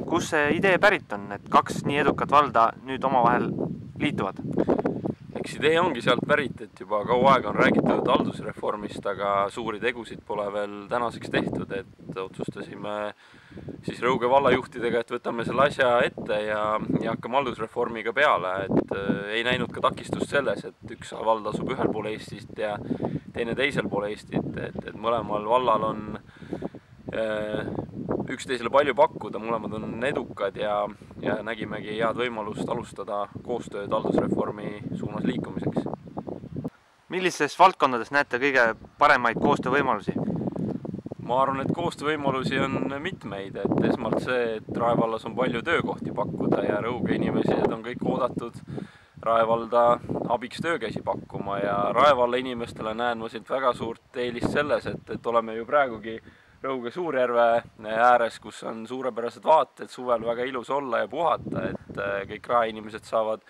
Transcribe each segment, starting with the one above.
Kus see idee pärit on, et kaks nii edukat valda nüüd omavahel liituvad? Eks idee ongi sealt pärit, et juba kaua aega on räägitud haldusreformist, aga suuri tegusid pole veel tänaseks tehtud, et otsustasime siis Rõuge vallajuhtidega, et võtame selle asja ette ja hakkame haldusreformiga peale, et ei näinud ka takistust selles, et üks vald asub ühel pool Eestist ja teine teisel pool Eestit, et mõlemal vallal on üksteisele palju pakkuda, mõlemad on edukad ja nägimegi head võimalust alustada koostööd haldusreformi suunas liikumiseks. Millises valdkondades näete kõige paremaid koostöövõimalusi? Ma arvan, et koostöövõimalusi on mitmeid, et esmalt see, et Rae vallas on palju töökohti pakkuda ja Rõuge inimesed on kõik oodatud Rae valda abiks töökäsi pakkuma ja Rae valla inimestele näen ma siit väga suurt eelist selles, et oleme ju praegugi Rõuge Suurjärve ääres, kus on suurepärased vaated, suvel väga ilus olla ja puhata, et kõik Rae inimesed saavad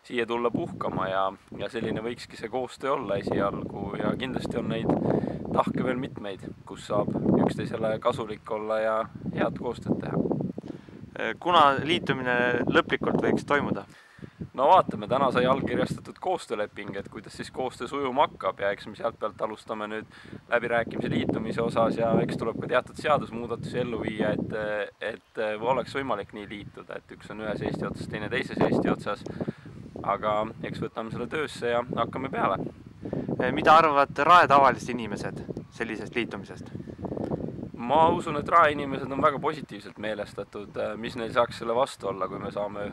siia tulla puhkama ja selline võikski see koostöö olla esialgu ja kindlasti on neid tahke veel mitmeid, kus saab üksteisele kasulik olla ja head koostööd teha. Kuna liitumine lõplikult võiks toimuda? No vaatame, täna sai allkirjastatud koostööleping, et kuidas siis koostöö sujuma hakkab ja eks me sealt pealt alustame nüüd läbirääkimise liitumise osas ja eks tuleb ka teatud seadusmuudatusi ellu viia, et oleks võimalik nii liituda, et üks on ühes Eesti otsas, teine teises Eesti otsas, aga eks võtame selle töösse ja hakkame peale. Mida arvavad Rae tavalised inimesed sellisest liitumisest? Ma usun, et Rae inimesed on väga positiivselt meelestatud, mis neil saaks selle vastu olla, kui me saame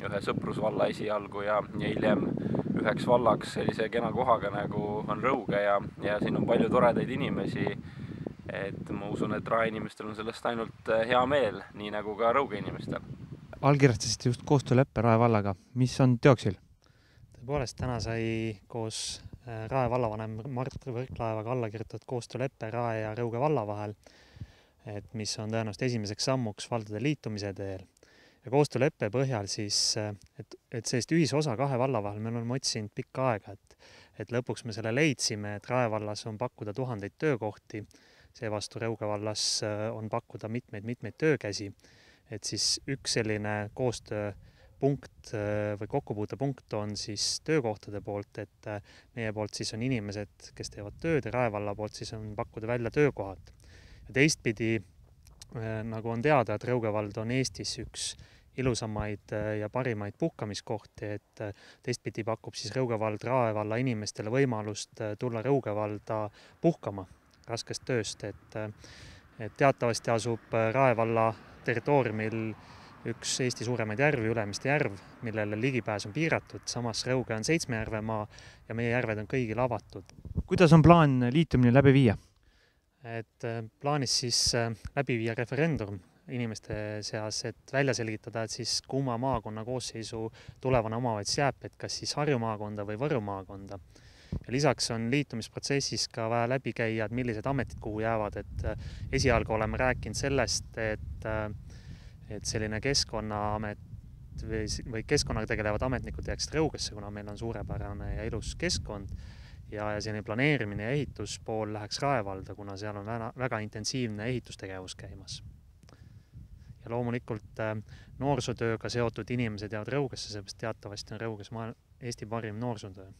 ühe sõprusvalla esialgu ja hiljem üheks vallaks sellise kena kohaga, nagu on Rõuge ja siin on palju toredaid inimesi, et ma usun, et Rae inimestel on sellest ainult hea meel, nii nagu ka Rõuge inimestel. Allkirjastasite just koostööleppe Rae vallaga. Mis on teoksil? Tõepoolest, täna sai koos Rae vallavanem Mart Võrklaevaga alla kirjutatud koostööleppe Rae ja Rõuge valla vahel, mis on tõenäoliselt esimeseks sammuks valdade liitumise teel. Ja koostööleppe põhjal siis, et sellist ühisosa kahe valla vahel me oleme otsinud pikka aega, et lõpuks me selle leidsime, et Rae vallas on pakkuda tuhandeid töökohti, seevastu Rõuge vallas on pakkuda mitmeid töökäsi, et siis üks selline koostööpunkt või kokkupuutepunkt on siis töökohtade poolt, et meie poolt siis on inimesed, kes teevad tööd ja Rae valla poolt siis on pakkuda välja töökohad. Ja teistpidi, nagu on teada, et Rõuge vald on Eestis üks ilusamaid ja parimaid puhkamiskohti, et teistpidi pakub siis Rõuge vald Rae valla inimestele võimalust tulla Rõuge valda puhkama raskest tööst, et teatavasti asub Rae valla territooriumil üks Eesti suuremaid järvi, Ülemiste järv, millele ligipääs on piiratud, samas Rõuge on 7 järvemaa ja meie järved on kõigil avatud. Kuidas on plaan liitumine läbi viia? Et plaanis siis läbi viia referendum inimeste seas, et välja selgitada, et siis kumma maakonna koosseisu tulevane omavalitsus jääb, et kas siis Harju maakonda või Võru maakonda. Ja lisaks on liitumisprotsessis ka vaja läbi käia, et millised ametid kuhu jäävad, et esialgu oleme rääkinud sellest, et selline Keskkonnaamet või keskkonnaga tegelevad ametnikud jääksid Rõugesse, kuna meil on suurepärane ja ilus keskkond ja selline planeerimine ja ehituspool läheks Rae valda, kuna seal on väga intensiivne ehitustegevus käimas. Ja loomulikult noorsootööga seotud inimesed jäävad Rõugesse, seepärast teatavasti on Rõuges Eesti parim noorsootöö.